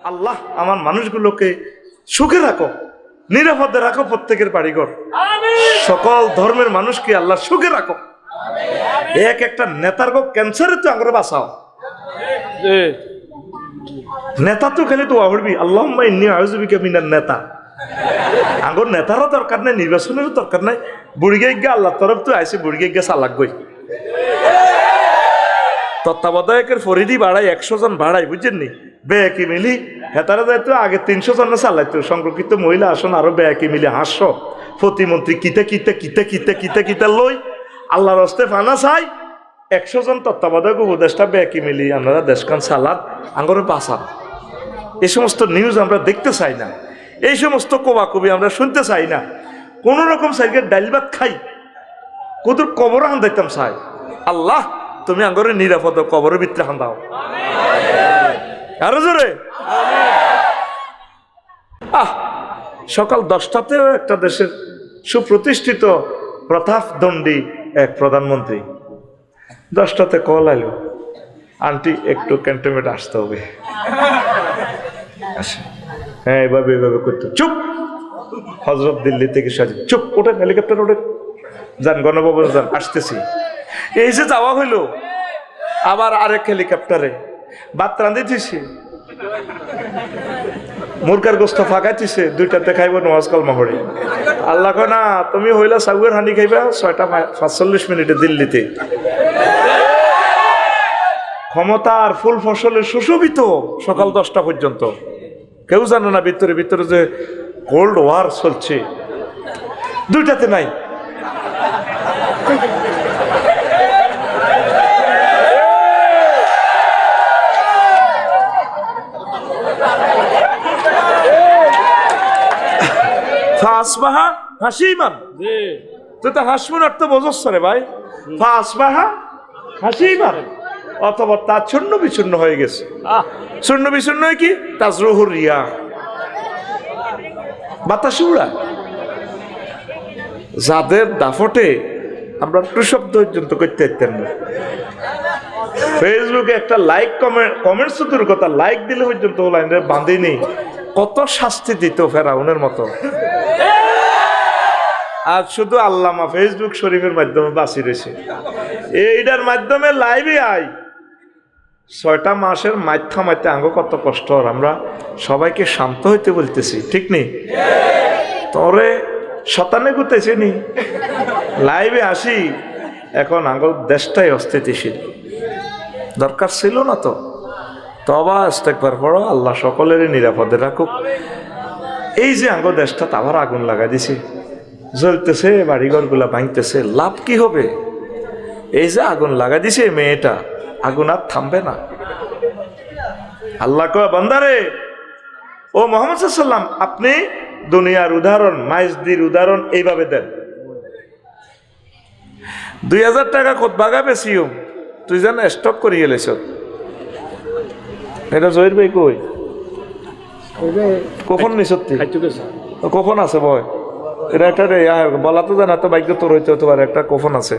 আল্লাহ আমার মানুষগুলোকে সুখে রাখো, নিরাপদে রাখো, প্রত্যেকের বাড়িঘর, সকল ধর্মের মানুষকে আল্লাহ সুখে রাখো। এক একটা নেতার ক্যান্সারে তো আগ্রহ বাঁচাও। নেতা তো খালি তো আহরবি আল্লাহুম্মা ইন্নী আউযু বিকা মিনান নেতা। আগর নেতারও দরকার নাই, নির্বাচনেরও দরকার নাই। বুড়িগে গিয়ে আল্লাহ তরফ তো আইসে, বুড়িগে গিয়ে চালাক গই। তত্ত্বাবধায়কের ফরিদি বাড়াই, 100 জন বাড়াই, বুঝছেন নি? বেয়াকি মিলি হেতারা যাইতো আগে 300 জন চালাইতো। সংরক্ষিত মহিলা আসন আরো বেয়াকি মিলি 500। প্রতিমন্ত্রী কিতা কিতা কিতা কিতা কিতা কিতা লই আল্লাহর হস্তে ফানা চাই। 100 জন তত্ত্বাবধায়ক উপদেষ্টা বেয়াকি মিলি আপনারা দেশখান সালাদ আঙ্গরে বাঁচান। এই সমস্ত নিউজ আমরা দেখতে চাই না, এই সমস্ত কোবাকবি আমরা শুনতে চাই না। কোন রকম সাইকে ডাইল ভাত খাই, কুদুর কবর হান দিতাম চাই। আল্লাহ তুমি আঙ্গরে নিরাপদ কবরের ভিতরে হান দাও আরো জোরে। সকাল 10টাতেও একটা দেশের সুপ্রতিষ্ঠিত প্রতাপদণ্ডী এক প্রধানমন্ত্রী 10টাতে কল আইলো, আন্টি একটু ক্যান্টনমেন্ট আসতে হবে। হ্যাঁ এভাবে এভাবে করতো। চুপ, হজরত দিল্লি থেকে সাজি, চুপ, ওঠেন হেলিকপ্টার ওঠেন, যান গণভবন যান, আসতেছি। এই যে যাওয়া হইলো, আবার আরেক হেলিকপ্টারে ভাত রাঁধিতেছি, মুরগার গোস্ত ফাঁকাইতেছে, 2টাতে খাইব নওয়াজ কলমা পড়ে। আল্লাহ কয় না, তুমি হইলা সাগুয়ের হাঁড়ি খাইবা 6:45 দিল্লিতে। ক্ষমতার ফুল ফসলের সুশোভিত সকাল 10টা পর্যন্ত। কেউ জানে না ভিতরে ভিতরে যে কোল্ড ওয়ার চলছে। 2টাতে নাই। ফাসবাহা হাসিমান, তুই তো হাসিমান অর্থ বোঝস রে ভাই। ফাসবাহা হাসিমান অথবা তা চূর্ণ বিচূর্ণ হয়ে গেছে। চূর্ণ বিচূর্ণ কি? তাজরুহুর রিয়া, বাতাস উড়া। যাদের দাফটে আমরা একটু শব্দ পর্যন্ত করতে পারতেন না। ফেসবুকে একটা লাইক কমেন্টস তো দূর কথা, লাইক দিলে পর্যন্ত লাইনে বাঁধেনি। কত শাস্তি দিত ফেরাউনের মতো। আর শুধু আল্লামা ফেসবুক শরীফের মাধ্যমে বাঁচি রয়েছে। এইটার মাধ্যমে লাইভে আই 6টা মাসের মাথা মাইতে আঙ্গ কত কষ্ট। আমরা সবাইকে শান্ত হইতে বলতেছি, ঠিক নেই? তোরে শতানে গুতেছি নি, লাইভে আসি। এখন আঙ্গ দেশটাই অস্থিতিশীল, দরকার ছিল না তো। তবা ইস্তেগফার পড়ো, আল্লাহ সকলেরই নিরাপদে রাখুক। এই যে আঙ্গ দেশটা আবার আগুন লাগাই দিছে, জ্বলতেছে, বাড়িঘর গুলা ভাঙতেছে, লাভ কি হবে? এই যে আগুন লাগাই দিছে মেয়েটা, আগুন আর থামবে না। আল্লাহ কয় বান্দারে, ও মুহাম্মদ সাল্লাল্লাহু আলাইহি ওয়াসাল্লাম, আপনি দুনিয়ার উদাহরণ, মাইজদির উদাহরণ এইভাবে দেন। 2000 টাকা খুতবা বেশিও তুই যেন স্টক করিয়ে এলেছ। এটা জহির ভাই কই কখন নিসত্তি কখন আছে বয়? এটা একটা বলা তো জানা তো বাইক তোর হইতে হতে পারে, একটা কখন আছে।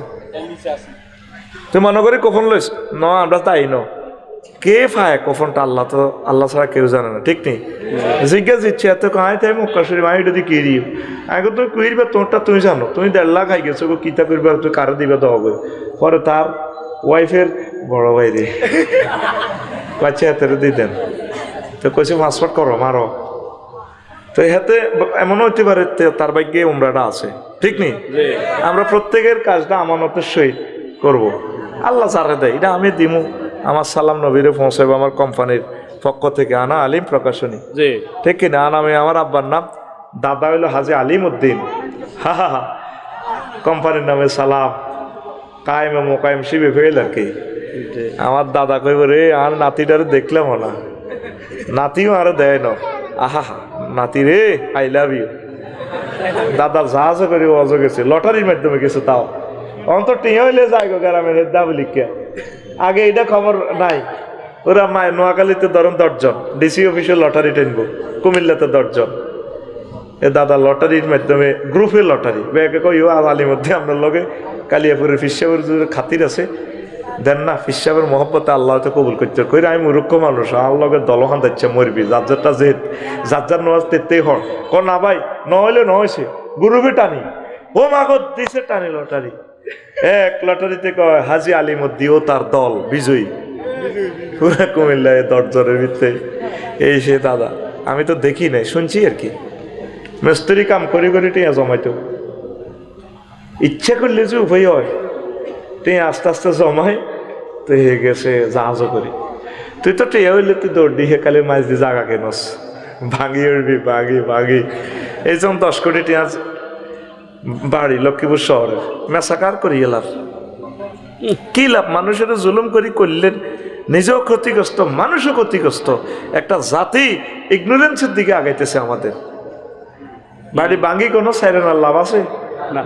তুই মনে করি কখন লইস ন, আমরা তাই ন। কে পায় কখনটা? আল্লাহ তো, আল্লাহ ছাড়া কেউ জানে না, ঠিক নেই? জিজ্ঞাসা দিচ্ছে এত কাহাই তাই মুক্কা শরীফ আমি এটা দিয়ে কিরি আগে তুমি কুইরবা, তোরটা তুমি জানো, তুমি 1.5 লাখ খাই গেছো, কিতা করবা, তুই কারো দিবা তো হবে। পরে তার ওয়াইফের বড় ভাইরে বাচ্চা হাতের দিয়ে দেন, তো কইছে পাসপোর্ট করো মারো। তো হাতে এমনও হইতে পারে তার ভাগ্যে উমরাটা আছে, ঠিক নেই? আমরা প্রত্যেকের কাজটা আমানতের সহিত করব। আল্লাহ চারে দেয়, এটা আমি দিমু। আমার সালাম নবীরে পৌঁছাবো আমার কোম্পানির পক্ষ থেকে, আনা আলিম প্রকাশনী, ঠিক কিনা? আমি আমার আব্বার নাম দাদা হইল হাজি আলিম উদ্দিন, হা হা হা। কোম্পানির নামে সালাম, কায়েম মোকায়েম শিবে ফেল আর কি। আমার দাদা কইব রে, আর নাতিটারে দেখলাম না, নাতিও আরো দেয় না। আহা হা, নাতি রে আই লাভ ইউ। দাদার জাহাজও করে অজ গেছে, লটারির মাধ্যমে গেছে, তাও অন্তর টিয়া হইলে যায় গো গ্রামের দাবলিকা। আগে এটা খবর নাই। ওরা মায়ের নোয়াখালীতে ধরুন 10 জন, ডিসি অফিসে লটারি টেনবো, কুমিল্লাতে 10 জন। এ দাদা লটারির মাধ্যমে গ্রুপের লটারি ব্যাগে কই আলির মধ্যে আপনার লগে কালিয়াপুরের ফিসাপুর খাতির আছে, দেন না ফিসাবের মহব্বতে আল্লাহ তো কবুল করতে কই আমি মূর্খ মানুষ আল্লাহকে দলখান যাচ্ছে মরবি যার যারটা জেদ যার যার নওয়াজ তেতেই হন কর না ভাই নহলে নহয়েছে গুরুবে টানি ও মাগত দিছে টানি লটারি এক লটারিতে কয় হাজি আলিমুদ্দি ও তার দল বিজয়ী পুরা কুমিল্লায় দরজরের ভিতরে এই সে দাদা আমি তো দেখি নাই শুনছি আর কি মিস্ত্রি কাম করি করি টিয়া জমাইতো ইচ্ছা করলে যে উপায় হয় টিয়া আস্তে আস্তে জমায় তো হয়ে গেছে জাহাজও করি তুই তো টিয়া হইলে তুই দৌড় দিয়ে কালে মাছ দিয়ে জাগা কেনস ভাঙি উঠবি ভাঙি ভাঙি এই যেমন 10 কোটি টিয়া বাড়ি লক্ষ্মীপুর শহরের মেসাকার করি এলার কি লাভ মানুষের জুলুম করি করলেন নিজেও ক্ষতিগ্রস্ত মানুষও ক্ষতিগ্রস্ত একটা জাতি ইগনোরেন্সের দিকে আগাইতেছে আমাদের বাড়ি ভাঙি কোনো সাইরেনার লাভ আছে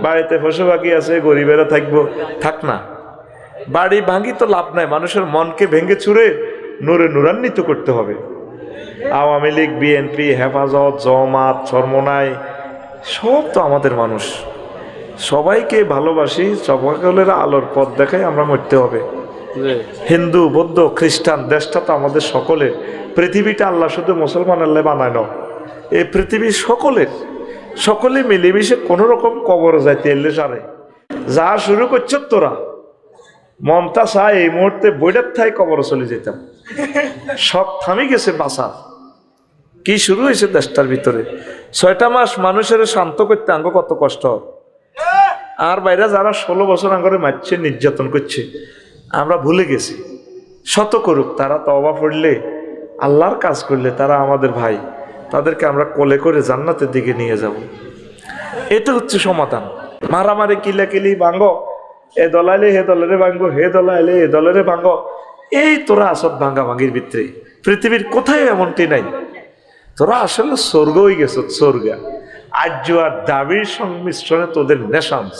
বাড়িতে পশু পাখি আছে গরিবেরা থাকবো থাক না বাড়ি ভাঙি তো লাভ নাই মানুষের মনকে ভেঙে চুরে নূরে নূরান্বিত করতে হবে আওয়ামী লীগ বিএনপি হেফাজত জমাত চরমনাই সব তো আমাদের মানুষ সবাইকে ভালোবাসি সকলের আলোর পথ দেখাই আমরা মরতে হবে হিন্দু বৌদ্ধ খ্রিস্টান দেশটা তো আমাদের সকলের পৃথিবীটা আল্লাহ শুধু মুসলমান আল্লাহ বানায় না এই পৃথিবীর সকলে মিলেমিশে কোনো রকম কবর যাইতে এলে সারে যা শুরু করছ তোরা মমতা চায় এই মুহূর্তে বইটার থাই কবর চলে যেতাম সব থামি গেছে বাসা কি শুরু হয়েছে দেশটার ভিতরে 6টা মাস মানুষের শান্ত করতে আঙ্গ কত কষ্ট আর বাইরে যারা 16 বছর আঙ্গরে মারছে নির্যাতন করছে আমরা ভুলে গেছি শত করুক তারা তওবা পড়লে আল্লাহর কাজ করলে তারা আমাদের ভাই তাদেরকে আমরা কোলে করে জান্নাতের দিকে নিয়ে যাব এটা হচ্ছে সমাধান মারামারি কিলাকিলি ভাঙ্গ এ দলাইলে হে দলেরে ভাঙ্গো হে দলাইলে এ দলেরে ভাঙ্গো এই তোরা আসত ভাঙ্গা ভাঙ্গির ভিতরে পৃথিবীর কোথায় এমনটি নাই তোরা আসলে স্বর্গ হয়ে গেছ স্বর্গা আর্য আর দাবির সংমিশ্রণে তোদের নেশান্স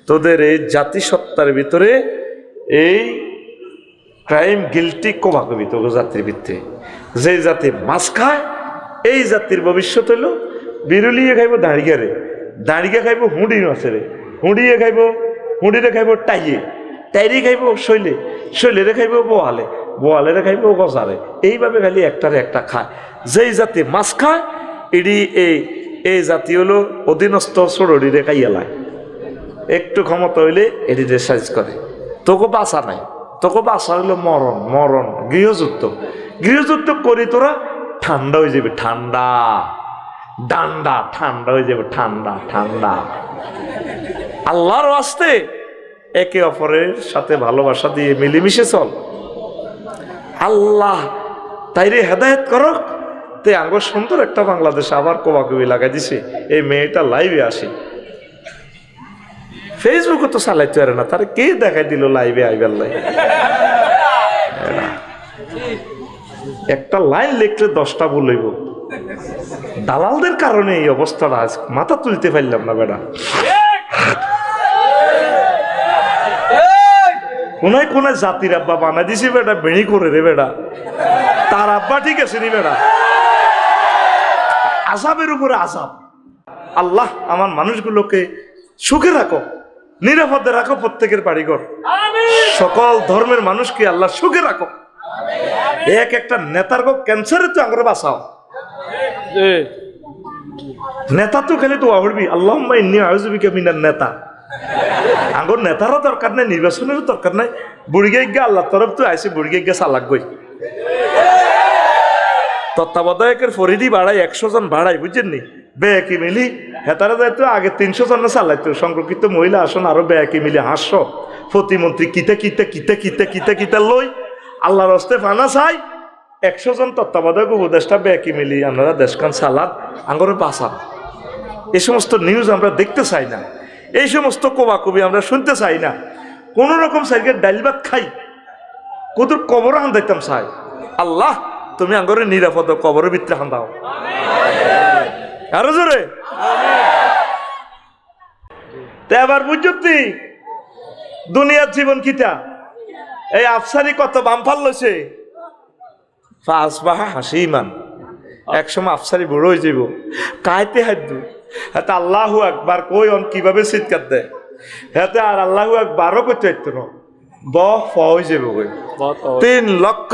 তোদের এই জাতিসত্তার ভিতরে এই ক্রাইম গিলটি কোভাকবি তোর জাতির ভিতরে যে জাতি মাছ খায় এই জাতির ভবিষ্যৎ হইল বিরুলিয়ে খাইব দাঁড়িয়ে দাঁড়িয়ে খাইব হুঁড়ি মাছেরে হুঁড়িয়ে খাইব হুঁড়িরে খাইব টাইরি খাইব শৈলেরে খাইব বোয়ালেরে খাইব গজারে এইভাবে খালি একটারে একটা খায় যেই জাতি মাছ খায় এটি এই জাতি হলো অধীনস্থ সরড়িরে খাইয়ালায় একটু ক্ষমতা হইলে এটিতে সাইজ করে তোকে বাঁচা নাই তোকে বাঁচা হইলো মরণ গৃহযুদ্ধ করি তোরা ঠান্ডা হয়ে যাবে ঠান্ডা হয়ে যাবে ঠান্ডা আল্লাহর ওয়াস্তে একে অপরের সাথে ভালোবাসা দিয়ে মিলেমিশে চল আল্লাহ তাইরে হেদায়েত করক তে আঙ্গ সুন্দর একটা বাংলাদেশ আবার কোবাকুবি লাগাই দিছে এই মেয়েটা লাইভে আসি ফেসবুকে তো চালাইতে পারে না তারে কে দেখাই দিল লাইভে আইবার লাই একটা লাইন লিখলে 10টা বলইব দালালদের কারণে এই অবস্থাটা আজ মাথা তুলতে পারলাম না বেটা কোনায় জাতির আব্বা বানা দিছি বেটা বেড়ি করে রে বেটা তার আব্বা ঠিক আছে রে বেটা আযাবের উপরে আযাব আল্লাহ আমার মানুষগুলোকে সুখে রাখো নিরাপদে রাখো প্রত্যেকের বাড়িঘর সকল ধর্মের মানুষকে আল্লাহ সুখে রাখো একটা নেতার ক্যান্সারে তো আঙ্গুরে বাঁচাও নেতা তো খালি তো আহরবি আল্লাহুম্মা ইন্নী আউযু বিকা মিনান নেতা আঙ্গুর নেতারও দরকার নাই নির্বাচনেরও দরকার নাই বুড়িগাই গিয়ে আল্লাহ তরফ তো আইসে বুড়িগাই গিয়ে চালাক গই তত্ত্বাবধায়কের ফরিদি বাড়াই 100 জন বাড়াই বুঝছেন নি বেকি মিলি হেতারা যাইতো আগে 300 জন চালাইতো সংরক্ষিত মহিলা আসন আরো বেকি মিলি 500 প্রতিমন্ত্রী কিতা লই আল্লাহর হস্তে ফানা চাই 100 জন তত্ত্বাবধায়ক উপদেষ্টা বেকি মিলি আপনারা দেশখান সালাদ আঙ্গরে বাঁচান এই সমস্ত নিউজ আমরা দেখতে চাই না এই সমস্ত কোবাকুবি আমরা শুনতে চাই না কোন রকম সাইকেল ডাইল ভাত খাই কদুর কবর হান্দাইতাম চাই আল্লাহ তুমি আঙ্গরে নিরাপদ কবরের ভিতরে হান্দাও আরো জোরে তে আবার বুঝতি দুনিয়ার জীবন কিটা এই আফসারি কত বামফাল লইছে ফাসবাহা হাসিমান একসময় আফসারি বুড়ো হয়ে যাব কাইতে হাইদু হাতে আল্লাহু আকবার কই অন কিভাবে চিৎকার দেয় হাতে আর আল্লাহু আকবারও করতে হইতো না হয়ে যাবে 3 লক্ষ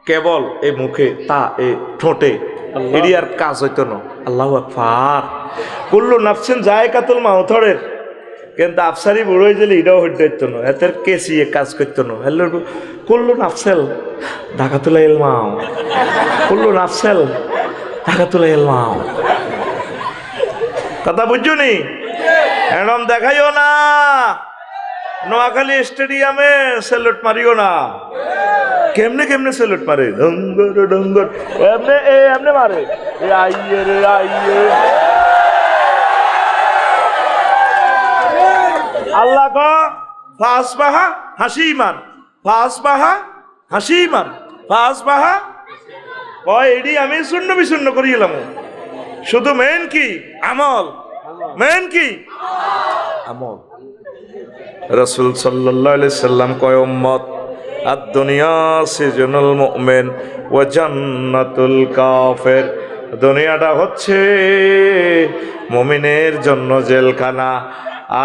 কেবল এই মুখে তা এই ঠোঁটে এটি আর কাজ হইতো না। আল্লাহু আকবার। কুল্লু নাফসিন যায়কাতুল মাউতের কিন্তু আফসারি বুড়ো হয়ে গেলে এটাও হইতো না, এতের কেসিয়ে কাজ করতো না। হ্যালো কুল্লু নাফসেল ঢাকাতুলা ইলমাও, কুল্লু নাফসেল ঢাকাতুলা ইলমাও। কথা বুঝছো নি? এরম দেখাইও না, নোয়াখালী স্টেডিয়ামে সেলুট মারিও না। কেমনে কেমনে সেলুট মারে, ডঙ্গর ডঙ্গর এমনে এমনে মারে, আইয়ে রে আইয়ে। আল্লাহ কো ফাসবাহা হাসিমান, ফাসবাহা হাসিমান, ফাসবাহা কয় এডি আমি শূন্য বিশূন্য করিলাম। শুধু মেন কি আমল, মেন কি আমল। রাসূল সাল্লাল্লাহু আলাইহি সাল্লাম কয় উম্মত আদ-দুনিয়া সিজনুল মুমিন ওয়া জান্নাতুল কাফির। দুনিয়াটা হচ্ছে মুমিনের জন্য জেলখানা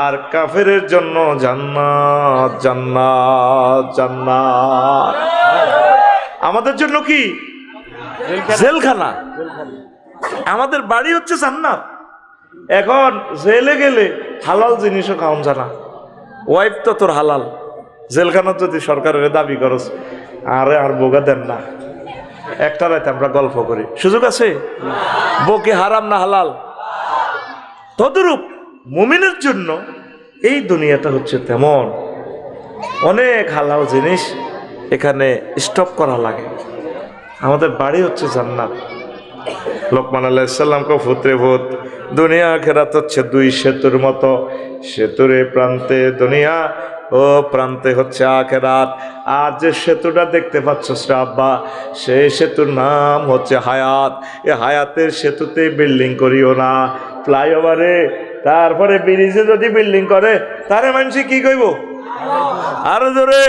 আর কাফেরের জন্য জান্নাত, জান্নাত, জান্নাত। আমাদের জন্য কি জেলখানা, আমাদের বাড়ি হচ্ছে জান্নাত। এখন জেলে গেলে হালাল জিনিসও খাওয়ান জানা, ওয়াইফ তো তোর হালাল, জেলখানা যদি সরকারের দাবি করস আরে আর বোগা দেন না, একটা রাতে আমরা গল্প করি, সুযোগ আছে? বউকে হারাম না হালাল? তদরূপ মুমিনের জন্য এই দুনিয়াটা হচ্ছে তেমন, অনেক হালাল জিনিস এখানে স্টপ করা লাগে। আমাদের বাড়ি হচ্ছে জান্নাত। লোকমান আলাইহিস সালামকে পুত্রে ভূত দুনিয়া আখিরাত হচ্ছে 2 সেতুর মতো, সেতুর এ প্রান্তে দুনিয়া ও প্রান্তে হচ্ছে আখিরাত। আর যে সেতুটা দেখতে পাচ্ছ আব্বা, সেই সেতুর নাম হচ্ছে হায়াত। এই হায়াতের সেতুতে বিল্ডিং করিও না, ফ্লাইওভারে তারপরে ব্রিজে যদি বিল্ডিং করে তারে মানুষ কি কইব? আরো জোরে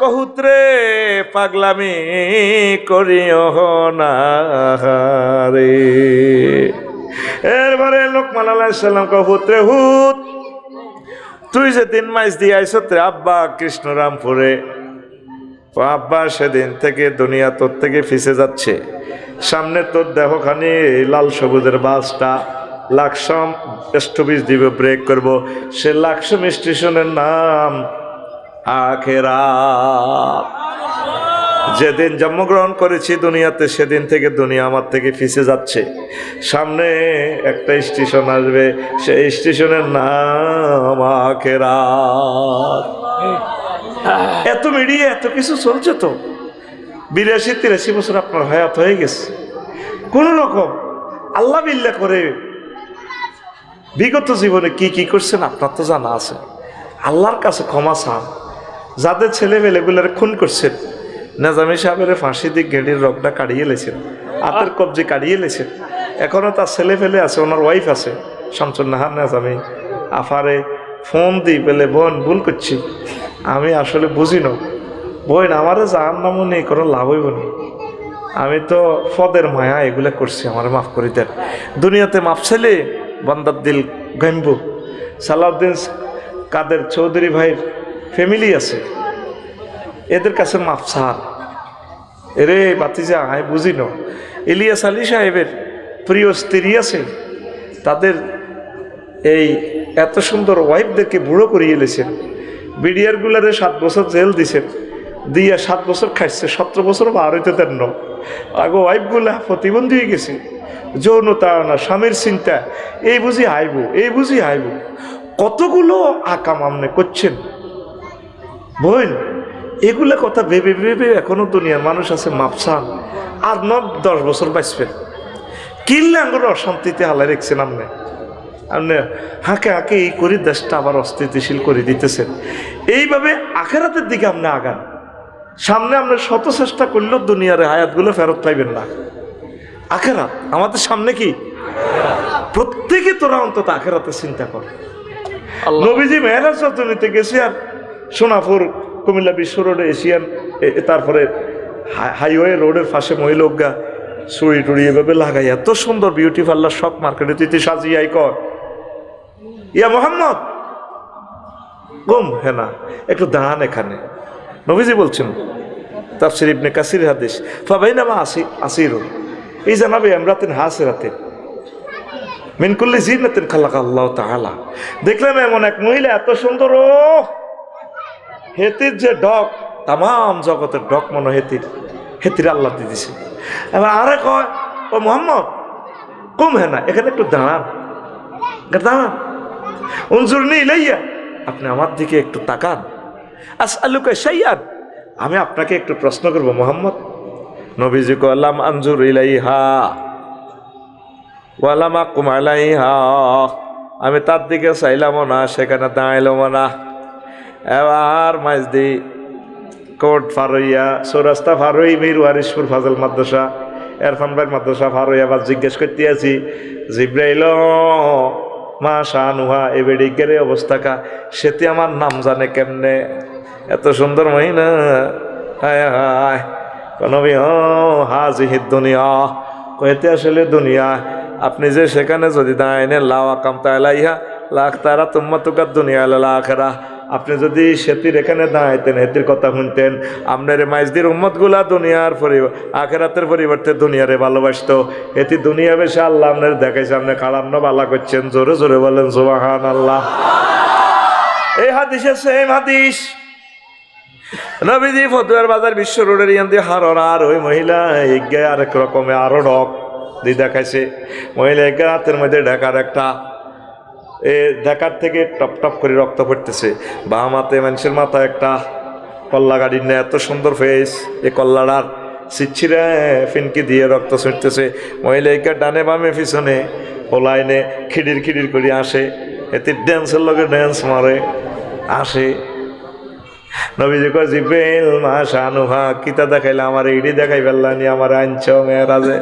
কহুত্রে পাগলামি করিও না রে। এরপরে লোকমান আলাইহিস সালাম কহুত্রে হুত তুই যে 3 মাস দিয়ে আইস আব্বা কৃষ্ণরামপুরে, আব্বা সেদিন থেকে দুনিয়া তোর থেকে ফিসে যাচ্ছে। সামনে তোর দেহখানি লাল সবুজের বাসটা লাকসাম স্টপেজ দিবে, ব্রেক করবো। সে লাকসাম স্টেশনের নাম আখিরাত। যেদিন জন্মগ্রহণ করেছি দুনিয়াতে সেদিন থেকে দুনিয়া আমার থেকে ফিসে যাচ্ছে। সামনে একটা স্টেশন আসবে, সেই স্টেশনের নাম আখিরাত। এত মিডিয়া এত কিছু চলছে তো, 82-83 বছর আপনার হায়াত হয়ে গেছে। কোন রকম আল্লাহ বিল্লাহ করে বিগত জীবনে কি কি করছেন আপনার তো জানা আছে। আল্লাহর কাছে ক্ষমা চান। যাদের ছেলে মেয়েগুলার খুন করছেন, নেজামি সাহেবের ফাঁসি দিয়ে গেঁড়ির রগটা কাটিয়ে লেছেন, হাতের কবজি কাটিয়ে লেছেন, এখনো তার ছেলে ফেলে আছে, ওনার ওয়াইফ আছে শামসুন নাহার নেজামি। আফারে ফোন দিই বলে বোন ভুল করছি, আমি আসলে বুঝি না বোন, আমারে জাহার নামও নেই, কোনো লাভ হইব না, আমি তো ফদের মায়া এগুলা করছি, আমার মাফ করে দেন। দুনিয়াতে মাফ ছেলে বান্দার দিল গাইব। সালাউদ্দিন কাদের চৌধুরী ভাইয়ের ফ্যামিলি আছে, এদের কাছে মাফ ছাড়। এরে বাতিজা আমি বুঝি না। ইলিয়াস আলী সাহেবের প্রিয় স্ত্রী আছে, তাদের এই এত সুন্দর ওয়াইফদেরকে বুড়ো করিয়ে এলেছেন। বিডিআরগুলারে 7 বছর জেল দিছেন, দিয়া 7 বছর খাইছে, 17 বছর বার হইতে দেন না। আগে ওয়াইফগুলা প্রতিবন্ধী হয়ে গেছে, যৌনতা না, স্বামীর চিন্তা, এই বুঝি আইব, এই বুঝি আইব, কতগুলো আকাম আমনে করছেন বোন। এগুলো কথা ভেবে ভেবে এখনো দুনিয়ার মানুষ আছে মাপসান। আর 9-10 বছর বাঁচবেন, কিনলে আঙ্গুর অশান্তিতে হালাই রেখছেন আপনি। আপনি হাঁকে হাঁকে এই করে দেশটা আবার অস্থিতিশীল করে দিতেছেন। এইভাবে আখেরাতের দিকে আপনি আগান। সামনে আপনি শত চেষ্টা করলেও দুনিয়ার হায়াতগুলো ফেরত পাইবেন না। আখেরাত আমাদের সামনে কি, প্রত্যেকে তোরা অন্তত আখেরাতের চিন্তা কর। নবীজি মেহরাজ রজনীতে গেছে, আর সোনাপুর কুমিল্লা বিশ্ব রোডে এশিয়ান, তারপরে হাইওয়ে রোডের পাশে মহিলোকগা চুড়ি টুড়ি এভাবে লাগাই এত সুন্দর বিউটি পার্লার শপ মার্কেটে তুই সাজিয়াই কর, ইয়া মোহাম্মদ কুম হেনা, একটু দাঁড়ান এখানে। নবীজি বলছেন তাফসীর ইবনে কাসির হাদিস, ফাবাইনামা আসিরুন ইযা নাবি আমরাতিন হাসিরাতিন মিন কুল্লি জিনাতিন খালাকাল্লাহু তাআলা। দেখলাম এমন এক মহিলা এত সুন্দর, ও হেতির যে ডক, তাম জগতের ডক মনে হেতির আল্লাহ দিয়ে দিছে। এবার আরে কয়, ও মোহাম্মদ কুম হেনা, এখানে একটু দাঁড়ান, দাঁড়ান। উনজুরনি ইলাইয়া, আপনি আমার দিকে একটু তাকান। আসআলুকা শাইআন, আমি আপনাকে একটু প্রশ্ন করব মোহাম্মদ। নবীজি কলাম আনজুর ইলাইহা ওয়ালাম আকুম আলাইহা, আমি তার দিকে চাইলামও না, সেখানে দাঁড়াইলামও না। এবার মাইজদি কোর্ট ফারইয়া, চৌরাস্তা ফারই, মীর ওয়ারিশপুর ফাজল মাদ্রাসা, এরফান ভাই মাদ্রাসা ফারই। আবার জিজ্ঞেস করতে আছি, জিব্রাইল মা শানুহা, এ বেডিকের অবস্থা কা, সেটি আমার নাম জানে কেমনে, এত সুন্দর মহিলা। হায় হায়, নবী হাজিহিদ দুনিয়া, কইতে আসলে দুনিয়া। আপনি যে সেখানে যদি দাঁড়াইনে লাওয়া কামতা এলাইহা লাখ তারা তোমা তুকার দুনিয়া এলা আখেরা, আপনি যদি সেতির এখানে দাঁড়াইতেন, হেতির কথা শুনতেন, আপনার মাইজদির উম্মতগুলা দুনিয়ার আখেরাতের পরিবর্তে দুনিয়ারে ভালোবাসতো। এটি দুনিয়া বেশি আল্লাহ আপনার দেখাইছে, আপনি কালান্ন বালা করছেন। জোরে জোরে বলেন সুবহানাল্লাহ। এই হাদিসে সেম হাদিস, নবীজি ফতুয়ার বাজার বিশ্ব রোডের ইয়ান্দি হারর, আর ওই মহিলা এগায় আরেক রকমে আরো ডক দিয়ে দেখাইছে। মহিলা এগায় হাতের মধ্যে ঢাকার একটা, এ ঢাকার থেকে টপ টপ করে রক্ত পড়তেছে। বাম হাতে মানুষের মাথা একটা কল্লা গাড়ির নেয়, এত সুন্দর ফেস, এই কল্লাটার সিচ্ছিরে ফিনকি দিয়ে রক্ত ছুটতেছে। মহিলা এগা ডানে বামে পিছনে ওলাইনে খিড়ির খিড়ির করে আসে, এতে ড্যান্সের লগে ড্যান্স মারে আসে। নবীজি কয়, জিব্রাইল মা শানুহা, কিতা দেখাইলে আমার এইডি দেখাই ফেললানি, আমার আনছ মেয়েরাজে।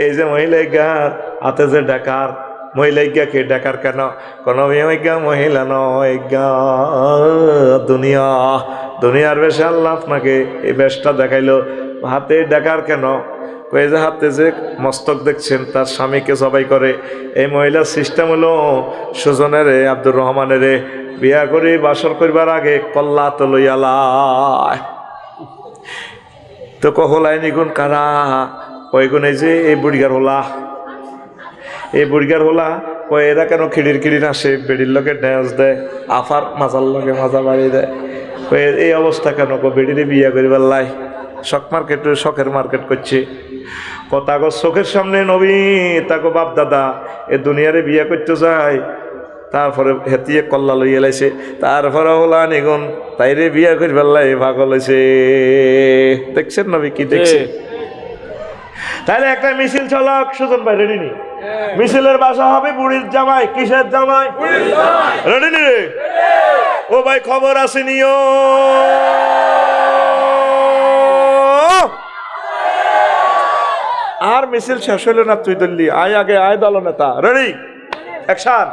এই যে মহিলা গার হাতে যে ডাকার, মহিলা কে ডাকার কেন? কোন মহিলা নয়, দুনিয়া, দুনিয়ার বেশে আল্লাহ আপনাকে এই বেশটা দেখাইলো। হাতে ডাকার কেন? কয়ে যে হাতে যে মস্তক দেখছেন, তার স্বামীকে জবাই করে। এই মহিলার সিস্টেম হলো, সুজনের আব্দুর রহমানের বিয়া করে বাসর করবার আগে কল্লা তো লইয়ালায়, তো কহলাই নিগুন কারা, ওই গুণ এই যে এই বুড়িগার হোলা, এই বুড়িগার হোলা কয় এরা কেন খিড়ির খিড়ির আসে, বেড়ির লোকে ড্যান্স দেয়, আফার মাজার লোকে মাজা বাড়ি দেয়। কয়ে এই অবস্থা কেন? বেড়িরে বিয়া করিবার লাই শখ মার্কেট, শখের মার্কেট করছে। তাকে চোখের সামনে নবী তাকে বাপ দাদা এ দুনিয়ারে বিয়া করতে যায়, তারপরে হেতিয়ে কল্লা লইয়া লাইছে, তারপরে ওলা নিগুন তাইরে বিয়া করি ফেললাই ভাগল হয়েছে। দেখছেন নবী কি দেখছে? তাহলে একটা মিছিল চলক, সুজন ভাই রেডি নি? মিছিলের বাসা হবে বুড়ির জামাই। কিসের জামাই? রেডি নি রে? ও ভাই খবর আসেনিও, আর মিছিল শেষ হইল না, তুই দল্লি আয় আগে, আয় দল নেতা। Ready action.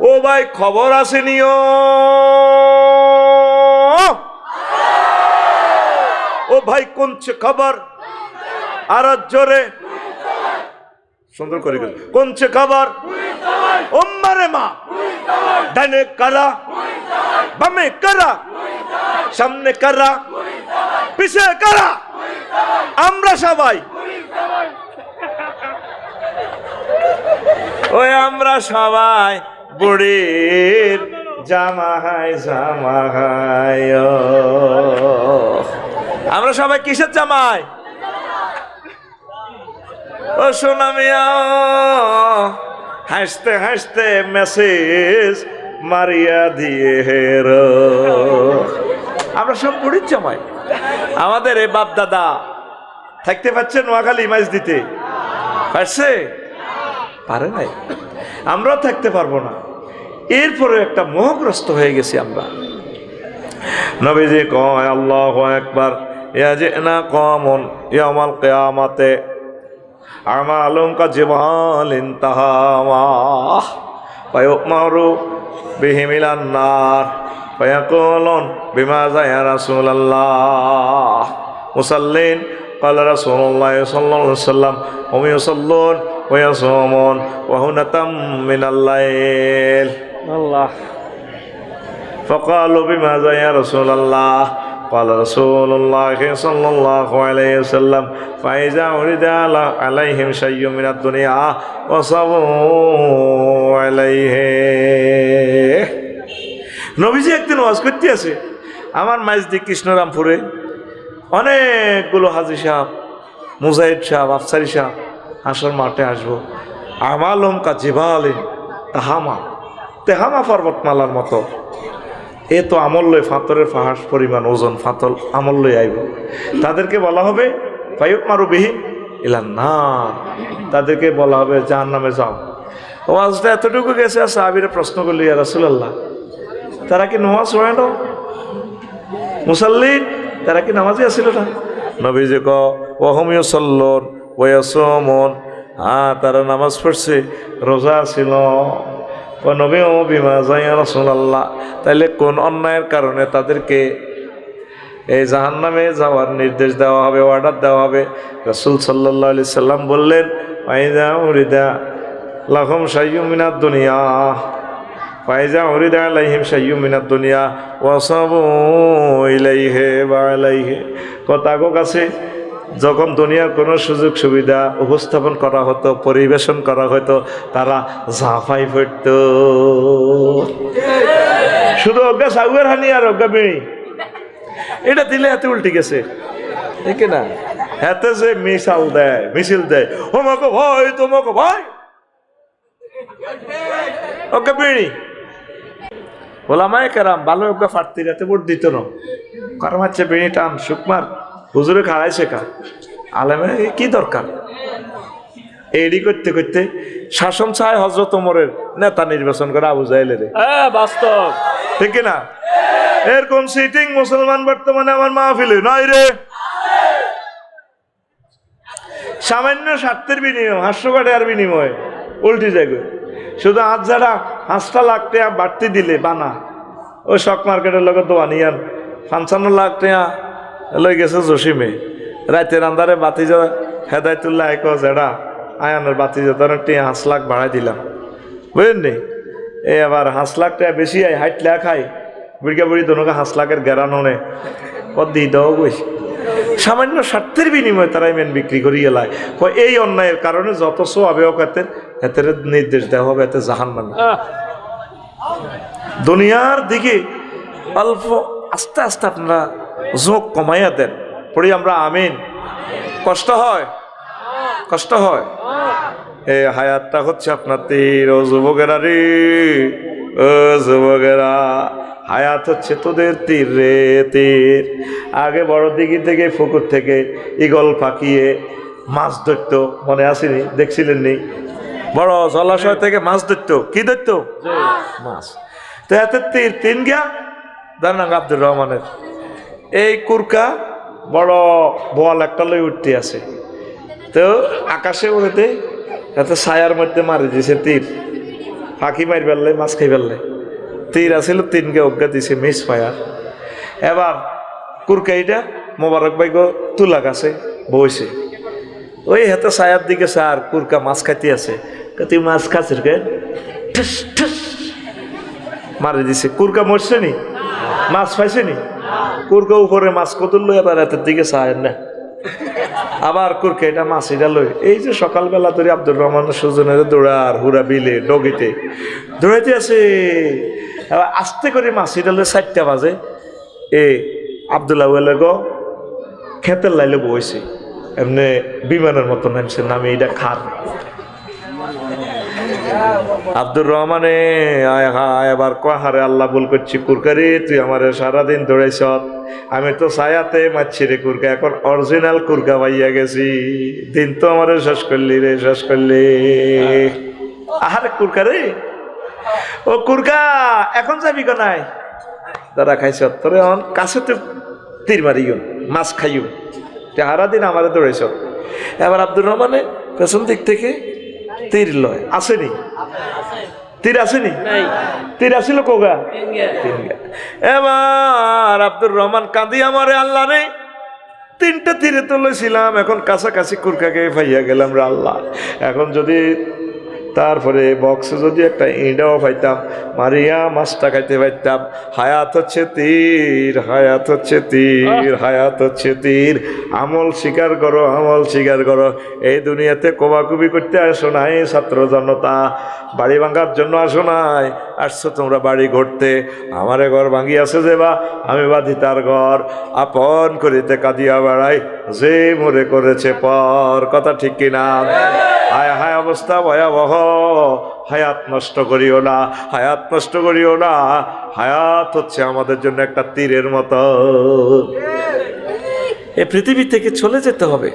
ও ভাই খবর আসেনিও, ও ভাই কোনছে খবর, আর জোরে সুন্দর করে কোনছে খবর, ওম্মারে মা, ডানে কারা, বামে কারা, সামনে কারা, পিছে কারা, আমরা সবাই, ওই আমরা সবাই বুড়ির জামাই জামাই। আমরা সবাই কিসের জামাই? ও সোনা মিয়া, হাসতে হাসতে মেসেজ মারিয়া দিয়ে হের, আমরা সব বুড়ির জামাই। আমাদের এই বাপ দাদা থাকতে পারছে নোয়াখালী মাছ দিতে পারছে? পারে নাই, আমরাও থাকতে পারবো না। এরপরে একটা মোহগ্রস্ত হয়ে গেছি আমরা। নবীজি কয় আল্লাহু আকবার, ইয়াজিনা কওমুন ইয়াউমাল কিয়ামাতে আমালুম কাজিবালিন তাহামা ফায়ুমারু বিহিম ইলান নার ফায়াকুলুন বিমাযা ইয়া রাসূলুল্লাহ মুসাল্লিন قال رسول الله صلى الله عليه وسلم هم يصلون ويصومون وهنة من الليل। الله فقالوا بماذا يا رسول الله قال رسول الله صلى الله عليه وسلم فإذا ورد عليهم شيء من الدنيا وصبوا عليه নবীজি একদিন ওয়াজ করতে আছে আমার মাইজদি কৃষ্ণরামপুরে অনেকগুলো হাজী সাহেব মুজাহিদ সাহেব আফসারি সাহেব আসর মাঠে আসবো আমালম কা জিবালে তেহামা পর্বতমালার মতো এ তো আমল্লয় ফাতরের ফাহাস পরিমাণ ওজন ফাতল আমল্লয় আইব তাদেরকে বলা হবে ফায়ুক মারু বিহীন ইলান না তাদেরকে বলা হবে জাহান্নামে যাও ওয়াজটা এতটুকু গেছে আর সাহাবীরা প্রশ্ন করল ইয়া রাসূলুল্লাহ তারা কি নামাজ পড়ে না মুসাল্লিন তারা কি নামাজি আছিল না নবীজি ক ওয়াহুম ইউসাল্লুন ওয়া ইয়াসুমুন তারা নামাজ পড়ছে রোজা ছিল নবী ও বিমাজা ইয়া রাসূলুল্লাহ তাইলে কোন অন্যায়ের কারণে তাদেরকে এই জাহান্নামে যাওয়ার নির্দেশ দেওয়া হবে অর্ডার দেওয়া হবে রাসূল সাল্লাল্লাহু আলাইহি সাল্লাম বললেন ফাইজা উরিদা লাহুম শাইয়্যুম মিনাদ দুনিয়া ফাইজা উরিদা আলাইহিম শাইয়্যুম মিনাদ দুনিয়া ওয়াসাবু ইলাইহি ওয়া আলাইহি কথাগো কাছে যখন দুনিয়ার কোনো সুযোগ সুবিধা উপস্থাপন করা হতো পরিবেশন করা হতো তারা ঝাঁফাই পড়ত শুধু অজ্ঞা সাউয়ের হানি আর অজ্ঞা বেড়ি এটা দিলে এত উল্টে গেছে ঠিক না এতে যে মিছিল দেয় তোমাকে ভয় তোমাকে ভয় অজ্ঞা বেড়ি ওলামায়ে কেরাম ভালো অজ্ঞা ফাটতি রাতে ভোট দিত না কারণ হচ্ছে বেড়ি টান সুকুমার হুজুরে খাড়াইছে কা আলেমে কি দরকার এডি করতে করতে শাসন চায় হযরত ওমরের নেতা নির্বাচন করে আবু জাহেলের বাস্তব ঠিক না এরকম সিটিং মুসলমান বর্তমানে আমার মাহফিলে নাই রে সামান্য স্বার্থের বিনিময় 500 টাকার বিনিময়ে উল্টি যায় শুধু আজ যারা 5 লাখ টাকা বাড়তি দিলে বানা ওই শক মার্কেটের লগে দোয়ানিয়ান 55 লাখ টাকা লই গেছে জসিমে রাতের আন্দারে বাতিজা হেদায়তুল্লাহ এক জেডা আয়ানের বাতিজা ধর 5 লাখ বাড়াই দিলাম বুঝলেন নি এই আবার 5 লাখ টাকা বেশি আই হাইটলা খাই বুড়িকা বুড়ি দোনোকে 5 লাখের গেরান হনে কত দিয়ে দাও বই সামান্য স্বার্থের বিনিময়ে তারাই মেন বিক্রি করি এলায় এই অন্যায়ের কারণে যত সো আবেওক এতে নির্দেশ দেওয়া হবে এতে জাহান্নামে দুনিয়ার দিকে অল্প আস্তে আস্তে আপনারা ঝোঁক কমাইয়া দেন পড়ি আমরা আমিন কষ্ট হয় কষ্ট হয় এই হায়াতটা হচ্ছে আপনার তীর ও যুবকেরা রে ও যুবকেরা হায়াত হচ্ছে তোদের তীর রে তীর আগে বড় দিঘি থেকে পুকুর থেকে ঈগল পাকিয়ে মাছ ধরতো মনে আসেনি দেখছিলেন নি বড় জলাশয় থেকে মাছ ধরতো কি ধরতো মাছ তো এত তীর তিন গিয়া দানাং আব্দুর রহমানের এই কুরকা বড় বোয়াল একটা লই উঠতে আছে তো আকাশে উড়েতে এত ছায়ার মধ্যে মারি দিছে তীর ফাঁকি মারি ফেললে মাছ খাই ফেললে তীর আসিল তিনকে অজ্ঞা দিছে মিস ফায়ার এবার কুরকাইটা মোবারক ভাই গো তুলা গাছে বইছে ওই হাতে ছায়ার দিকে স্যার কুরকা মাছ খাইতে আছে তুই মাছ খাচ্ছিস কে ঠুস ঠুস মারি দিছে কুরকা মরছে নি মাছ পাইছে নি কুরকা উপরে মাছ কতুল লই আবার হাতের দিকে ছায়ের না আবার কুরকা এটা মাছ এটা লই এই যে সকালবেলা ধরে আব্দুর রহমানের সুজনের দৌড়ার হুরা বিলে ডগিতে দৌড়াইতে আছে এবার আস্তে করে মাছ এটা লই 4টা বাজে এ আব্দুল্লাহ গো খেতের লাইলে বইছে এমনি বিমানের মতো নামছে নামে এটা খার আব্দুর রহমানে আয় হায় এবার কহারে আল্লাহ বল করছি কুরকারি তুই আমার সারাদিন দৌড়াইছ আমি তো ছায়াতে মারছি রে কুরকা এখন অরিজিনাল কুরকা পাইয়া গেছি দিন তো আমার শেষ করলি রে শেষ করলি আহারে কুরকা রে ও কুরকা এখন যাবি কোনায় দাদা খাইছ তোরে কাছে তো তীর মারিও মাছ খাইও সারাদিন আমারে দৌড়াইছ এবার আব্দুর রহমানে পেছন দিক থেকে তীর লয় আসেনি তীর আসেনি তীর আসিল কোগা এবার আব্দুর রহমান কাঁদি আমারে আল্লাহ রে 3টা তীরে তো লইছিলাম এখন কাছাকাছি কুরকাকে পাইয়া গেলাম রে আল্লাহ এখন যদি তারপরে বক্সে যদি একটা ইঁড়াও পাইতাম, মারিয়া মাছটা খাইতে পাইতাম। হায়াত হচ্ছে তীর, হায়াত হচ্ছে তীর, হায়াত হচ্ছে তীর। আমল স্বীকার করো, আমল স্বীকার করো। এই দুনিয়াতে কোবাকুবি করতে আসো নাই ছাত্র জনতা, বাড়ি ভাঙার জন্য আসো নাই, আসছো তোমরা বাড়ি ঘুরতে। আমারে ঘর ভাঙিয়াছে যে বা, আমি বাঁধি তার ঘর। আপন করিতে কাঁদিয়া বেড়াই, যে মোরে করেছে পর। কথা ঠিক কিনা? হায় হায় অবস্থা ভয়াবহ। হায়াত নষ্ট করিও না, হায়াত নষ্ট করিও না। হায়াত হচ্ছে আমাদের জন্য একটা তীরের মতো। এই পৃথিবী থেকে চলে যেতে হবে।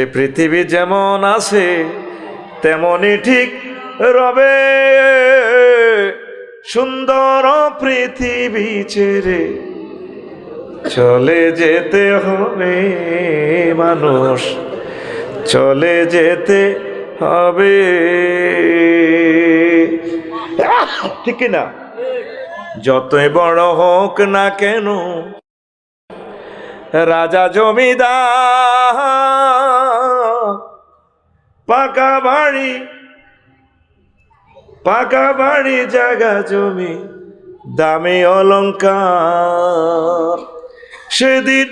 এই পৃথিবী যেমন আছে তেমনই ঠিক রবে। সুন্দর পৃথিবী ছেড়ে চলে যেতে হবে মানুষ, চলে যেতে হবে। ঠিক না? যতই বড় হোক না কেন রাজা জমিদার, পাকা বাড়ি জায়গা জমি দামি অলংকার, সেদিন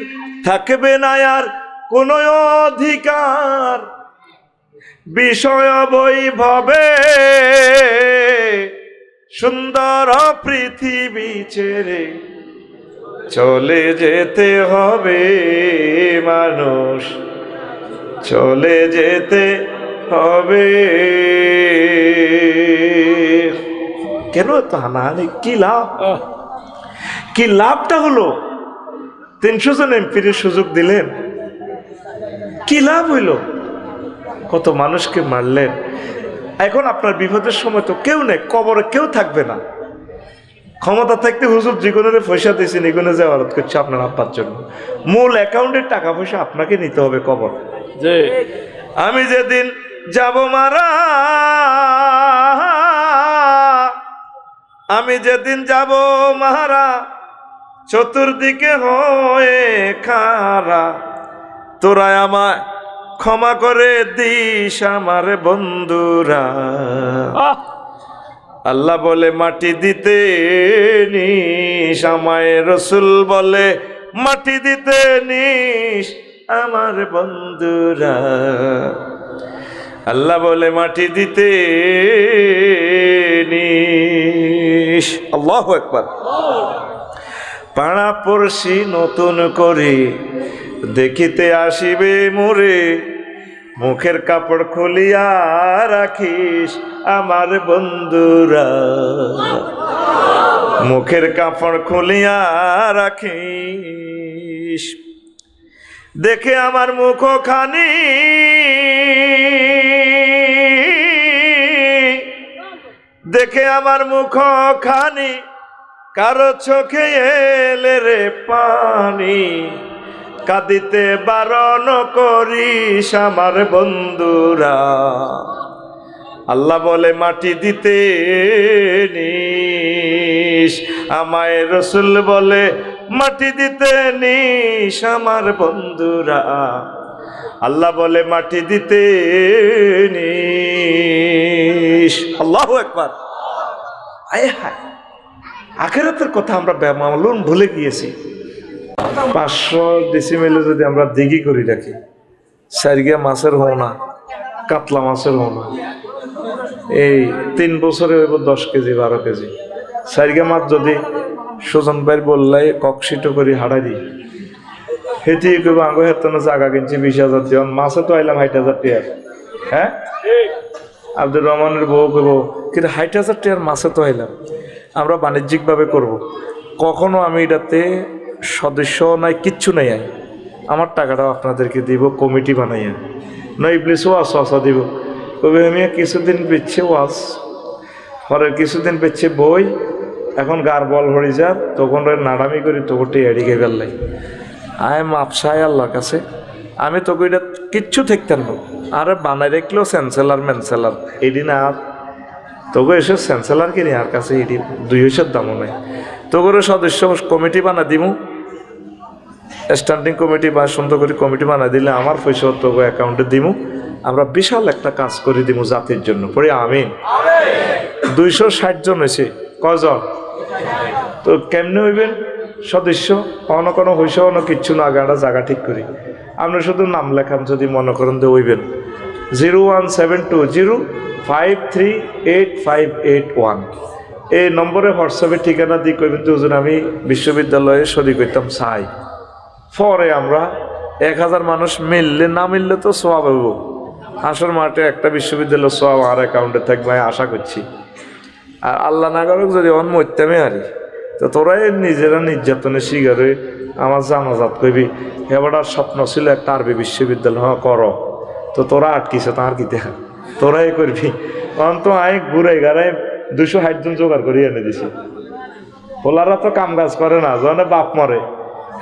থাকবে না আর কোনো অধিকার বিষয় বৈভবে। সুন্দর পৃথিবী ছেড়ে চলে যেতে হবে মানুষ, চলে যেতে হবে। কেন তো হানাহানি? কি লাভ? কি লাভটা হলো? 300 জন এমপির সুযোগ দিলেন, কি লাভ হইল? কত মানুষকে মারলেন। এখন আপনার বিপদের সময় তো কেউ নেই, কবরে কেউ থাকবে না। ক্ষমতা থাকতে হুজুর যেগুলোর পয়সা দিয়েছেন এগুলো জাওয়ারত করছে আপনার আব্বার জন্য। মূল অ্যাকাউন্টের টাকা পয়সা আপনাকে নিতে হবে কবর। আমি যেদিন যাব মারা, আমি যেদিন যাব মারা, চতুর্দিকে হয়ে খারা, তোরা আমায় ক্ষমা করে দিস আমার বন্ধুরা। আল্লাহ বলে মাটি দিতে নিস আমায়, রসুল বলে মাটি দিতে নিস আমার বন্ধুরা। আল্লাহ বলে মাটি দিতে নিস। আল্লাহু আকবার। পাড়া পড়শি নতুন করে দেখিতে আসিবে মোরে, মুখের কাপড় খুলিয়া রাখিস আমার বন্ধুরা। মুখের কাপড় খুলিয়া রাখিস, দেখে আমার মুখ খানি, দেখে আমার মুখ খানি, কারো চোখে এলে রে পানি, কাঁদিতে বারণ করিস আমার বন্ধুরা। আল্লাহ বলে মাটি দিতে নিস আমায়, রসুল বলে মাটি দিতে নিস আমার বন্ধুরা। আল্লাহ বলে মাটি দিতে নিস। আল্লাহু আকবার। আয় হায়, আখিরাতের কথা আমরা বেমালুম ভুলে গিয়েছি। 500 ডিসিমেলে যদি আমরা দিঘি করে রাখি, সাইরগিয়া মাছের হোনা, কাতলা মাছের হোনা, এই 3 বছরে হইব 10 কেজি 12 কেজি। সাইরগিয়া মাছ যদি সুজন ভাই বললাই ককশিটো করে হাড়াই দিই, হেঁটে কেবো আগে হেতনে জায়গা কিনছি 20,000 দিয়ে, মাছে তো আইলাম 60,000 টাকা। হ্যাঁ, আব্দুর রহমানের বউ কেবো কিন্তু 60,000 টাকার মাছে তো আইলাম। আমরা বাণিজ্যিকভাবে করব। কখনো আমি এটাতে সদস্য নাই, কিচ্ছু নাই। আমার টাকাটাও আপনাদেরকে দিব, কমিটি বানাইয়া না ইবলিস ওয়াজ আসা দিব। কবে আমি কিছুদিন বেচছে ওয়াজ, পরের কিছুদিন বেচছে বই, এখন গার বল হয়ে যার, তখন নাড়ামি করি তোকে এড়িয়ে ফেললাই। আয় মাপসায় আল্লাহর কাছে, আমি তোকে এটা কিচ্ছু থাকতেন না। আরে বানাই রাখলেও চ্যান্সেলার ম্যানসেলার এদিন আর তোকে এসে চ্যান্সেলার কিনি আর কাছে এটি 200 দামও নাই। তো করে সদস্য কমিটি বানা দিমু, স্ট্যান্ডিং কমিটি বা সুন্দর করে কমিটি বানা দিলে আমার পয়সা তোকে অ্যাকাউন্টে দিমু, আমরা বিশাল একটা কাজ করে দিব জাতির জন্য, পড়ি আমিন। 260 জন হয়েছে, কজন? তো কেমনে হইবেন সদস্য? অন্য কোনো হইসে অন্য কিচ্ছু না, আগে একটা জায়গা ঠিক করি। আপনি শুধু নাম লেখান, যদি মনে করেন যে হইবেন। 01720538581 এই নম্বরে হোয়াটসঅ্যাপে ঠিকানা দিয়ে কইবেন যে হুজুর আমি বিশ্ববিদ্যালয়ে শরীক হইতাম চাই। পরে আমরা 1000 মানুষ মিললে, না মিললে তো সোয়াব হইব। হাসর মাঠে একটা বিশ্ববিদ্যালয় সোয়াব আমার অ্যাকাউন্টে থাকবে আশা করছি। আর আল্লাহ না করুক যদি অন মরতামে হারি, তো তোরাই নিজেরা নির্যাতনের শিকার হয়ে আমার জানাজাত করবি এবার স্বপ্ন ছিল একটা আরবি বিশ্ববিদ্যালয়, হ্যাঁ করো, তো তোরা আটকিছে, তার কি দেখা তোরাই করবি। কারণ তো আই ঘুরে গাড়ায় 260 জন জোগাড় করে এনে দিছি। হোলারা তো কাম কাজ করে না, যখন বাপ মরে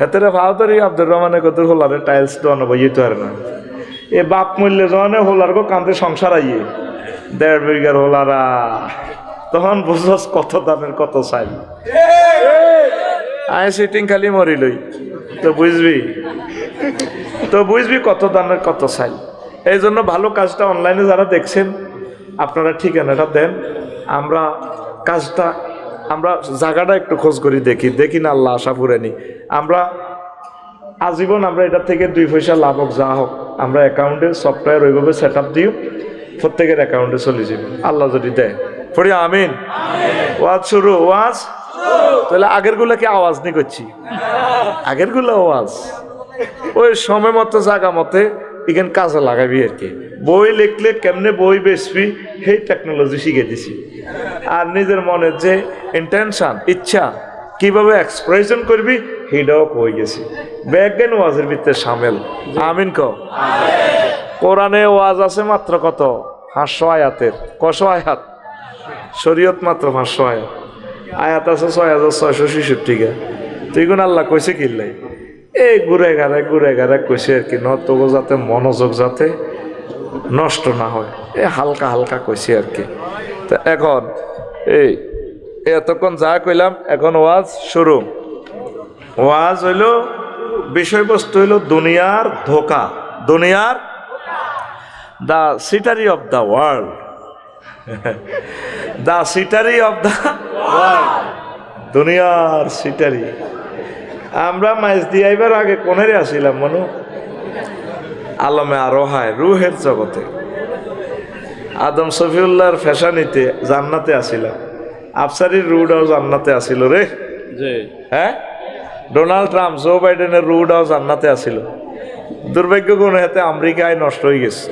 হেতেরে ভাওতারি আব্দুর রহমানের কত হোলারে টাইলস তো অনবইয়ে তো আর না। এ বাপ মরলে যখন হোলার গো কান্দে সংসার আইয়ে 1.5 বিঘার হোলারা, তখন বুঝস কত দামের কত চাই। আয় সিটিং খালি মরিলই তো বুঝবি কত দামের কত চাই। এই জন্য ভালো কাজটা অনলাইনে যারা দেখছেন আপনারা ঠিকানাটা দেন, আমরা কাজটা আমরা জায়গাটা একটু খোঁজ করি, দেখি না আল্লাহ আশা পুরেনি। আমরা আজীবন আমরা এটার থেকে 2 পয়সা লাভ হোক যা হোক, আমরা অ্যাকাউন্টে সফটওয়্যার ওইভাবে সেট আপ দিও, প্রত্যেকের অ্যাকাউন্টে চলে যাবে আল্লাহ যদি দেয়। পড়ি আমিন। ওয়াজ শুরু, ওয়াজ তাহলে আগেরগুলো কি আওয়াজ নি করছি? আগেরগুলো আওয়াজ ওই সময় মতো জায়গা মতে এখানে কাজে লাগাবি আর কি। বই লিখলে কেমনে বই বেচবি সেই টেকনোলজি শিখে দিছি। আর নিজের মনের যে ইন্টেনশন, ইচ্ছা কিভাবে এক্সপ্রেশন করবি সেটাও কই গেছি। ব্যাজ্ঞান ওয়াজের ভিতরে সামেল। আমিন ক। কোরআনে ওয়াজ আছে মাত্র কত? 500 আয়াতের। কশো আয়াত? শরীয়ত মাত্র 500 আয়াত। আয়াত আছে 6666। তুই কোন আল্লাহ কইছে কিল্লাই এই ঘুরে ঘাড়ে কইছে আর কি, তবু যাতে মনোযোগ যাতে নষ্ট না হয়, হালকা হালকা কইছে আর কি। তা এখন এই এতক্ষণ যা কইলাম, এখন ওয়াজ শুরু। ওয়াজ হইল, বিষয়বস্তু হইল দুনিয়ার ধোকা, দুনিয়ার the cheatery of the world, the cheatery of the world, দুনিয়ার সিটারি। আমরা মাইজ দিয়ে আইবার আগে কোনেরে আসিলাম মনু? আলমে আরোহায় রুহের জগতে আদম শফিউল্লাহর ফ্যাশানিতে জান্নাতে আসিলাম। আফসারির রুডাও জান্নাতে আসিল রে। হ্যাঁ, ডোনাল্ড ট্রাম্প, জো বাইডেনের রুডাও জান্নাতে আসিল। দুর্ভাগ্য গুণ হাতে আমেরিকায় নষ্ট হয়ে গেছে।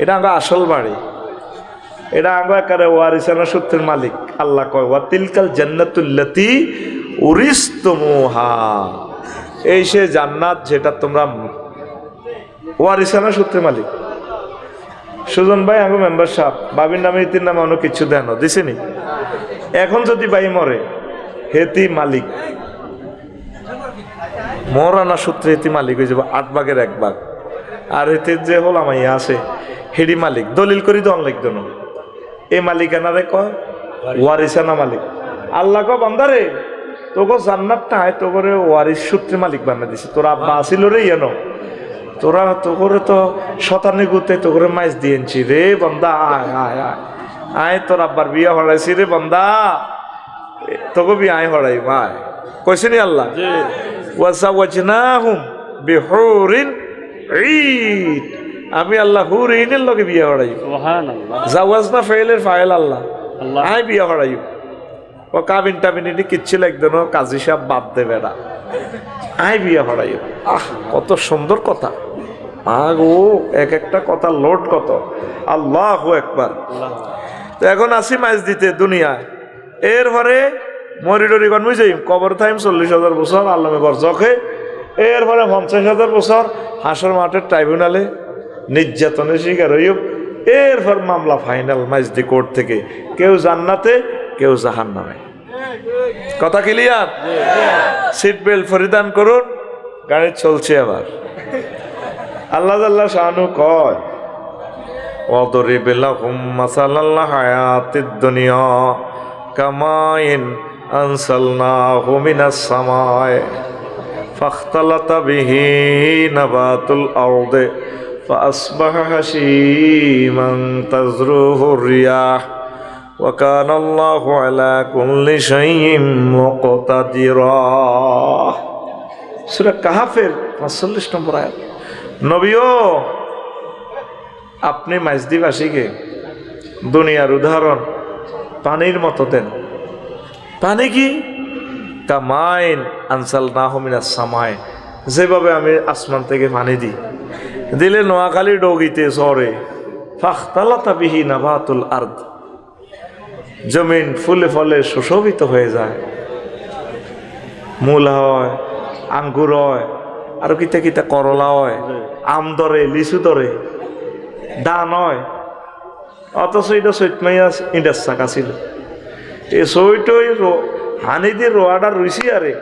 এটা আমার আসল বাড়ি, এটা আমার একারে ওয়ারিসানা সূত্রের মালিক। আল্লাহ কয় ওয়া তিলকাল জান্নাতুল্লাতি উরিসতুমুহা, এই সে জান্নাত যেটা তোমরা ওয়ারিসানা সূত্রের মালিক। সুজন ভাই আঙ্গো মেম্বার সাহেব বাবির নামে ইতির নামে অন্য কিছু দেন দিছেনি। এখন যদি ভাই মরে হেতি মালিক, মরানা সূত্রে হেতি মালিক হয়ে যাবো 8 ভাগের 1 ভাগ। আর হেতির যে হল আমাইয়া আছে হেডি মালিক, দলিল করি দন লিখত না। এই মালিকানারে কয় ওয়ারিসানা মালিক। আল্লাহ ক বান্দারে তোকে জান্নাতটা আয় তোরে ওয়ারিস সূত্রে মালিক বানিয়ে দিছে। তোর আব্বা আসিল রে ইয়েন, তোরা তোরে তো শতানি গুতে তোরে মাইজ দিয়েছি রে বন্দা, আয় আয় আয় আয়, তোর আব্বার বিয়া হড়াইছি রে বন্দা, তোকে বিয়ে আয় হড়াই মায় কইছে নি আল্লাহ। ওয়াজাওয়াজনাহুম বিহুরিন ঈদ, আমি আল্লাহ হুরিনের লগে বিয়ে হড়াই। সুবহানাল্লাহ। জাওয়াজনা ফাইলের ফাইল আল্লাহ, আয় বিয়ে হড়াই। ও কাবিন টাবিনি কিচ্ছু লাগতো না, কাজী সাহেব বাদ দে বেড়া, আয় বিয়ে হড়াই। আহ কত সুন্দর কথা, আগো এক একটা কথা লোড কত। আল্লাহু আকবার। তো এখন আসি মাইজ দিতে দুনিয়ায়। এরপরে মরিডরি গণ বুঝাই কবর টাইম 40,000 বছর আল্লামে বরজখে। এরপরে 50,000 বছর হাসর মাঠের ট্রাইব্যুনালে নির্যাতনের শিকার হইব। এরপর মামলা ফাইনাল মাইজদি কোর্ট থেকে, কেউ জান্নাতে কেউ জাহান্নামে। কথা ক্লিয়ার? সিট বেল্ট পরিধান করুন, গাড়ি চলছে আবার। আল্লাহ আল্লাহ শানু কয় ওয়াদরিব লাহুম মাসালাল হায়াতিদ দুনিয়া কামাইন আনসালনাহু মিনাস সামায়ে ফাখতালাতা বিহি নাবাতুল আরদি فأصبح هشيما تذروه الرياح وكان الله على كل شيء مقتدرا সূরা কাহাফের 45 নম্বর আয়াত। নবীও আপনি মাইজদিবাসীকে দুনিয়ার উদাহরণ পানির মতো দেন। পানি কি? কামাইন আনসালনাহু মিনাস সামাই, যেভাবে আমি আসমান থেকে পানি দিই, দিলে নোয়াখালী ডগিতে সরে ফাখতালাতা বিহি নাবাতুল আরদ, জমিন ফুলে ফলে সুশোভিত হয়ে যায়, মূলা হয়, আঙ্গুর হয়, আর কিতা কিতা করলা হয়, আম ধরে, লিচু ধরে, ধান হয়। অথচ এটা চৈতমাইয়া ইন্ডাস চাকা ছিল, এই সইটই হানি দিয়ে রোয়াটা রুইছি। আরে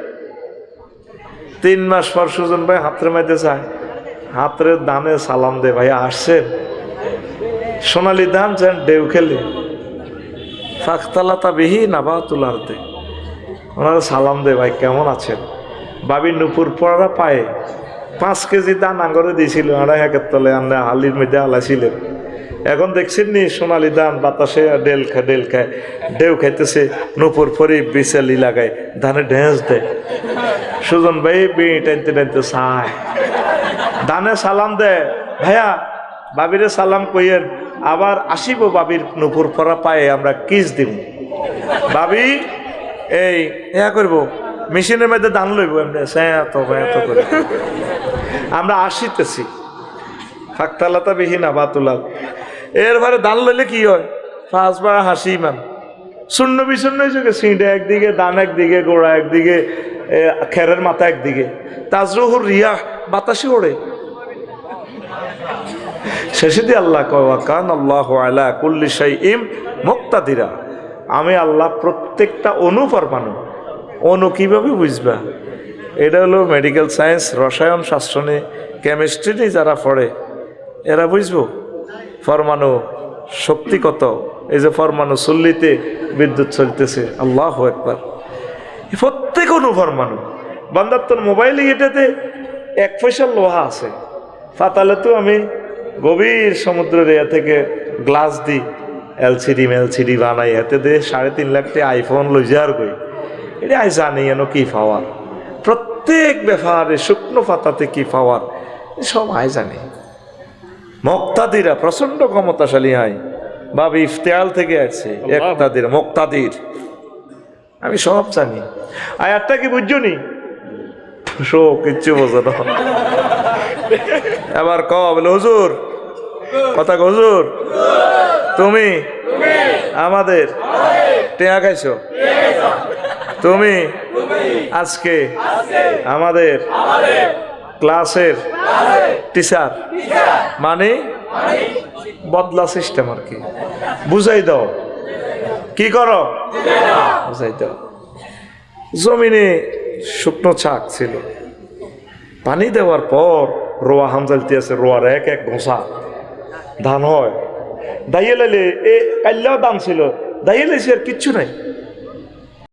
3 মাস পর সুজন ভাই হাতরে মাইতে চায়, হাতরে দানে সালাম দে, ভাই আসছেন, সোনালি ধান যেন ডেউ খেলে। ফাখতালাতা বিহি নাবাতুল আরদি, ওনারা সালাম দে, ভাই কেমন আছেন। বাবি নুপুর পড়া পায়ে 5 কেজি ধান আঙ্গরে দিয়েছিল, 2.5 তলে আমরা হালির মধ্যে আলাইছিলেন। এখন দেখছেন নি সোনালি ধান বাতাসে ডেল খায়, ঢেউ খাইতেছে, নুপুর পরে বিছালি লাগায়, ধানে ঢেঁস দেয়। সুজন ভাই বিড়ি টানতে টানতে চায়, ধানে সালাম দেয়, ভাইয়া বাবিরে সালাম কইয়েন, আবার আসিব বাবির নুপুর পরা পায়ে আমরা কিস দিব। বাবি এই ইয়া করবো, মেশিনের মধ্যে ধান লইব, এমনি এত করে আমরা আসিতেছি। ফাকতালাতা বিহি নাবাতুল, এরপরে ধান লইলে কি হয়? 5 বার হাসি মান শূন্য বিশূন্য হয়েছে, সিঁড়ে একদিকে, দান একদিকে, গোড়া একদিকে, খেরের মাথা একদিকে, তাজরুহুর রিয়াহ, বাতাসে ওড়ে। শেষে দিয়ে আল্লাহ কয় ওয়া কানা আল্লাহু আলা কুল্লি শাইইন মুক্তাদিরা, আমি আল্লাহ প্রত্যেকটা অনু পরমাণু। অনু কিভাবে বুঝবা? এটা হলো মেডিকেল সায়েন্স, রসায়ন শাস্ত্র নিয়ে, কেমিস্ট্রি নিয়ে যারা পড়ে এরা বুঝবো পরমাণু শক্তি কত। এই যে পরমাণু চুল্লিতে বিদ্যুৎ চলতেছে, আল্লাহু আকবার, প্রত্যেক অনু পরমাণু। বান্দার তোর মোবাইলে এটাতে 1 পয়সা লোহা আছে। ফাতালে তো আমি গভীর সমুদ্রের এ থেকে গ্লাস দিই, এলসিডি বানাই, এতে দিয়ে 3.5 লাখ টাকা আইফোন লই যাওয়ার কই, এটা আই জানি এন কি পাওয়ার। প্রত্যেক ব্যাপারে শুকনো পাতাতে কি পাওয়ার, সব আই জানি। মুক্তাদিরা প্রচন্ড ক্ষমতাশালী হয়। বাবা ইফতেয়াল থেকে আসছে একতাদির, মুক্তাদির, আমি সব জানি। আয়াতটা কি বুঝছো নি? কিচ্ছু বোঝো না। এবার বলে হুজুর, কথা হুজুর, তুমি আমাদের টেয়া খাইছো, তুমি আজকে আমাদের ক্লাসের টিচার, মানে বদলা সিস্টেম আর কি। বুঝাই দাও, কি করো বুঝাই দাও। জমিনে শুকনো ছাক ছিল, পানি দেওয়ার পর রোয়া হামজালতে আছে, রোয়ার এক ঘোষা ধান হয়। দাইয়ে লাইলে এ কাল্লাও দাম ছিল, দাইয়ে লাইছে আর কিচ্ছু নাই।